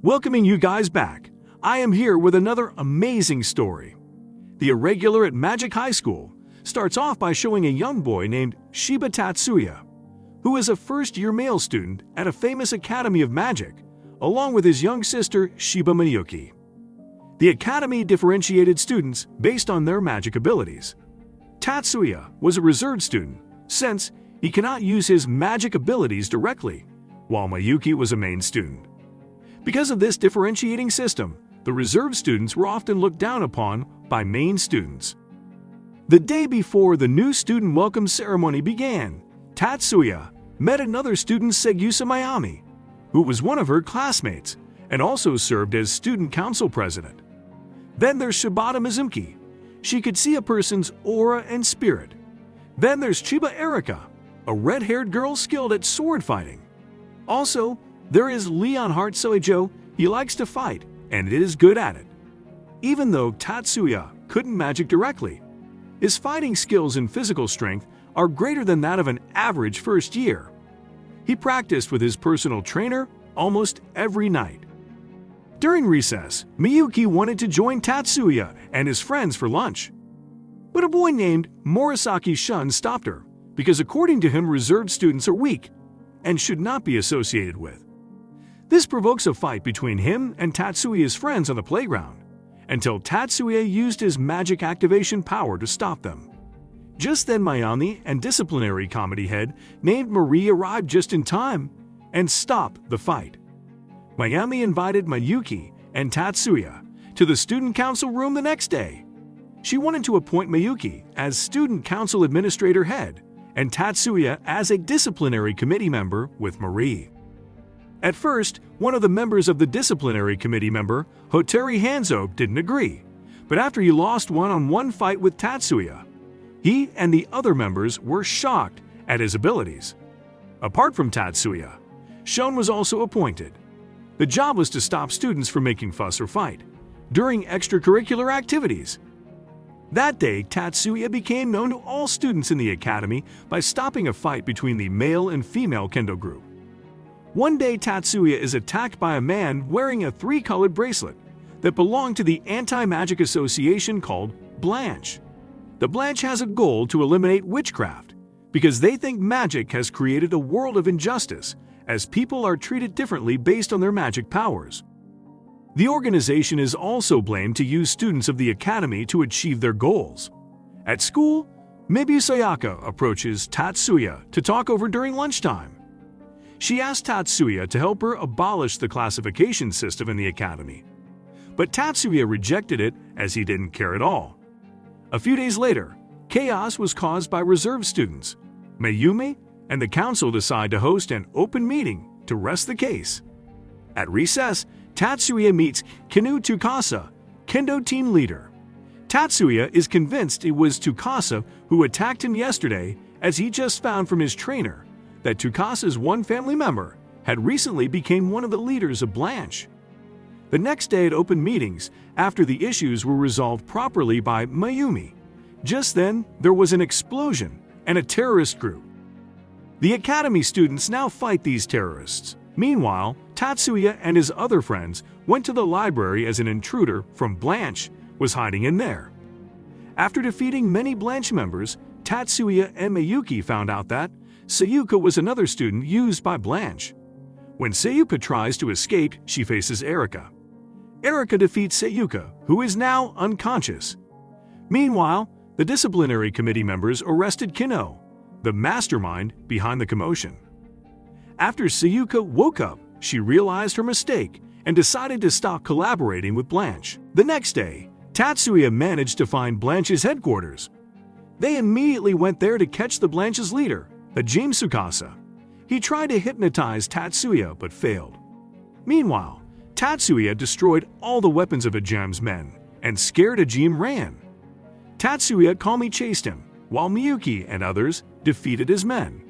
Welcoming you guys back. I am here with another amazing story. The Irregular at Magic High School starts off by showing a young boy named Shiba Tatsuya, who is a first-year male student at a famous Academy of Magic, along with his young sister Shiba Miyuki. The Academy differentiated students based on their magic abilities. Tatsuya was a reserved student, since he cannot use his magic abilities directly, while Miyuki was a main student. Because of this differentiating system, the reserved students were often looked down upon by main students. The day before the new student welcome ceremony began, Tatsuya met another student, Segusa Mayami, who was one of her classmates and also served as student council president. Then there's Shibata Mizuki. She could see a person's aura and spirit. Then there's Chiba Erika, a red-haired girl skilled at sword fighting. Also, there is Leon Heart Soijo. He likes to fight, and is good at it. Even though Tatsuya couldn't magic directly, his fighting skills and physical strength are greater than that of an average first year. He practiced with his personal trainer almost every night. During recess, Miyuki wanted to join Tatsuya and his friends for lunch. But a boy named Morisaki Shun stopped her, because according to him, reserved students are weak and should not be associated with. This provokes a fight between him and Tatsuya's friends on the playground, until Tatsuya used his magic activation power to stop them. Just then, Mayami and disciplinary committee head named Marie arrived just in time and stopped the fight. Mayami invited Miyuki and Tatsuya to the student council room the next day. She wanted to appoint Miyuki as student council administrator head and Tatsuya as a disciplinary committee member with Marie. At first, one of the members of the disciplinary committee member, Hotori Hanzo, didn't agree, but after he lost one-on-one fight with Tatsuya, he and the other members were shocked at his abilities. Apart from Tatsuya, Shun was also appointed. The job was to stop students from making fuss or fight during extracurricular activities. That day, Tatsuya became known to all students in the academy by stopping a fight between the male and female kendo group. One day, Tatsuya is attacked by a man wearing a three-colored bracelet that belonged to the anti-magic association called Blanche. The Blanche has a goal to eliminate witchcraft because they think magic has created a world of injustice, as people are treated differently based on their magic powers. The organization is also blamed to use students of the academy to achieve their goals. At school, Mibu Sayaka approaches Tatsuya to talk over during lunchtime. She asked Tatsuya to help her abolish the classification system in the academy, but Tatsuya rejected it as he didn't care at all. A few days later, chaos was caused by reserve students. Mayumi and the council decide to host an open meeting to rest the case. At recess, Tatsuya meets Kinu Tsukasa, kendo team leader. Tatsuya is convinced it was Tsukasa who attacked him yesterday, as he just found from his trainer that Tsukasa's one family member had recently become one of the leaders of Blanche. The next day at open meetings, after the issues were resolved properly by Mayumi, just then there was an explosion and a terrorist group. The academy students now fight these terrorists. Meanwhile, Tatsuya and his other friends went to the library as an intruder from Blanche was hiding in there. After defeating many Blanche members, Tatsuya and Miyuki found out that Sayuka was another student used by Blanche. When Sayuka tries to escape, she faces Erika. Erika defeats Sayuka, who is now unconscious. Meanwhile, the disciplinary committee members arrested Kino, the mastermind behind the commotion. After Sayuka woke up, she realized her mistake and decided to stop collaborating with Blanche. The next day, Tatsuya managed to find Blanche's headquarters. They immediately went there to catch the Blanche's leader, Ajim Tsukasa. He tried to hypnotize Tatsuya but failed. Meanwhile, Tatsuya destroyed all the weapons of Ajim's men and scared Ajim ran. Tatsuya calmly chased him, while Miyuki and others defeated his men.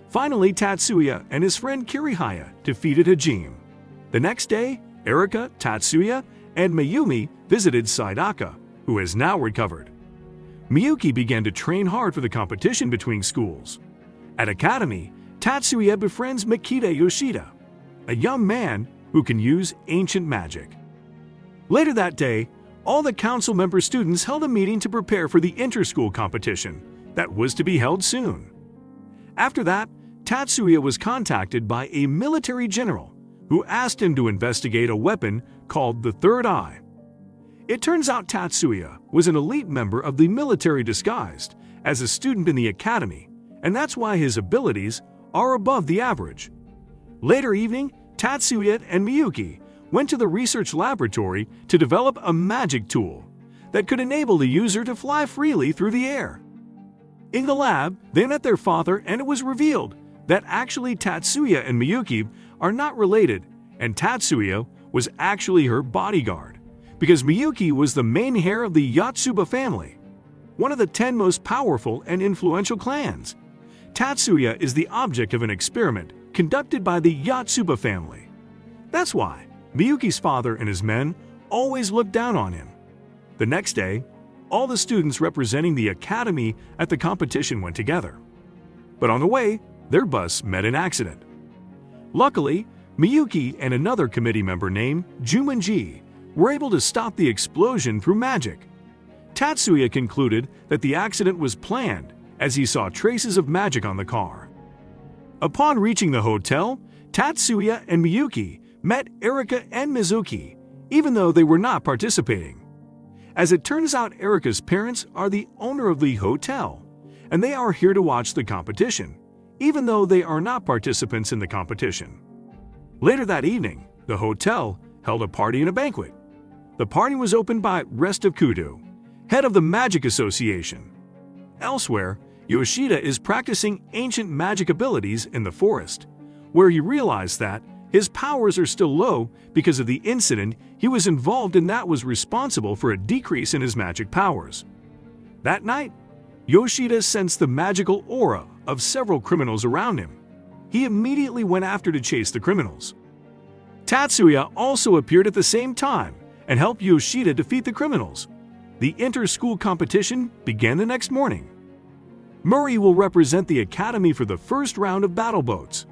Finally, Tatsuya and his friend Kirihaya defeated Ajim. The next day, Erika, Tatsuya, and Mayumi visited Saidaka, who has now recovered. Miyuki began to train hard for the competition between schools. At Academy, Tatsuya befriends Makita Yoshida, a young man who can use ancient magic. Later that day, all the council member students held a meeting to prepare for the inter-school competition that was to be held soon. After that, Tatsuya was contacted by a military general who asked him to investigate a weapon called the Third Eye. It turns out Tatsuya was an elite member of the military disguised as a student in the academy, and that's why his abilities are above the average. Later evening, Tatsuya and Miyuki went to the research laboratory to develop a magic tool that could enable the user to fly freely through the air. In the lab, they met their father, and it was revealed that actually Tatsuya and Miyuki are not related, and Tatsuya was actually her bodyguard, because Miyuki was the main heir of the Yotsuba family, one of the 10 most powerful and influential clans. Tatsuya is the object of an experiment conducted by the Yotsuba family. That's why Miyuki's father and his men always looked down on him. The next day, all the students representing the academy at the competition went together. But on the way, their bus met an accident. Luckily, Miyuki and another committee member named Jumanji were able to stop the explosion through magic. Tatsuya concluded that the accident was planned as he saw traces of magic on the car. Upon reaching the hotel, Tatsuya and Miyuki met Erika and Mizuki, even though they were not participating. As it turns out, Erika's parents are the owner of the hotel, and they are here to watch the competition, even though they are not participants in the competition. Later that evening, the hotel held a party and a banquet. The party was opened by Rest of Kudo, head of the Magic Association. Elsewhere, Yoshida is practicing ancient magic abilities in the forest, where he realized that his powers are still low because of the incident he was involved in that was responsible for a decrease in his magic powers. That night, Yoshida sensed the magical aura of several criminals around him. He immediately went after to chase the criminals. Tatsuya also appeared at the same time and helped Yoshida defeat the criminals. The inter-school competition began the next morning. Murray will represent the academy for the first round of battle boats.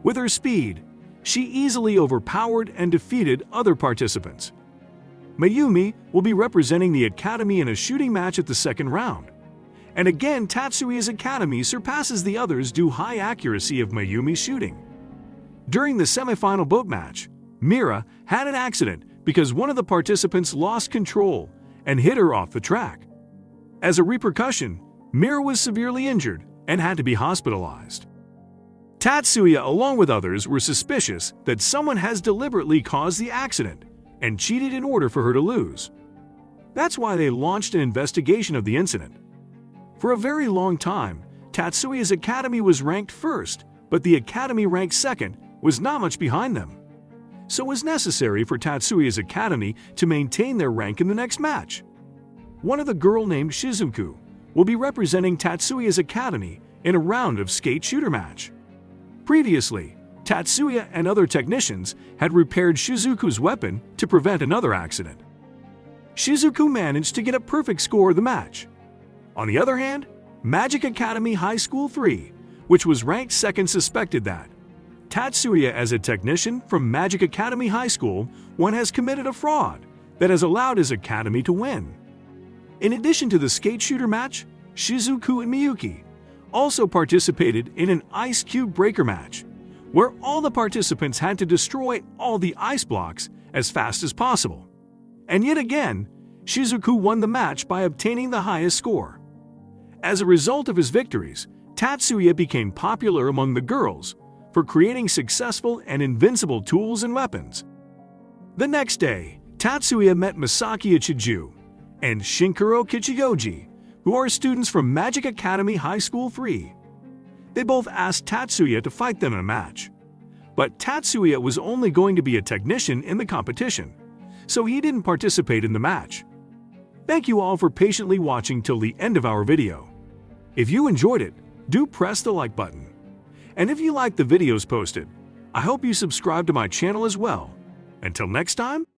With her speed, she easily overpowered and defeated other participants. Mayumi will be representing the academy in a shooting match at the second round. And again, Tatsuya's academy surpasses the others due to high accuracy of Mayumi's shooting. During the semifinal boat match, Mira had an accident because one of the participants lost control and hit her off the track. As a repercussion, Mira was severely injured and had to be hospitalized. Tatsuya, along with others, were suspicious that someone has deliberately caused the accident and cheated in order for her to lose. That's why they launched an investigation of the incident. For a very long time, Tatsuya's academy was ranked first, but the academy ranked second was not much behind them. So it was necessary for Tatsuya's academy to maintain their rank in the next match. One of the girl named Shizuku will be representing Tatsuya's academy in a round of skate shooter match. Previously, Tatsuya and other technicians had repaired Shizuku's weapon to prevent another accident. Shizuku managed to get a perfect score of the match. On the other hand, Magic Academy High School 3, which was ranked second, suspected that Tatsuya, as a technician from Magic Academy High School, has committed a fraud that has allowed his academy to win. In addition to the skate shooter match, Shizuku and Miyuki also participated in an ice cube breaker match, where all the participants had to destroy all the ice blocks as fast as possible. And yet again, Shizuku won the match by obtaining the highest score. As a result of his victories, Tatsuya became popular among the girls for creating successful and invincible tools and weapons. The next day, Tatsuya met Masaki Ichiju and Shinkuro Kichiyoji, who are students from Magic Academy High School 3. They both asked Tatsuya to fight them in a match. But Tatsuya was only going to be a technician in the competition, so he didn't participate in the match. Thank you all for patiently watching till the end of our video. If you enjoyed it, do press the like button. And if you like the videos posted, I hope you subscribe to my channel as well. Until next time,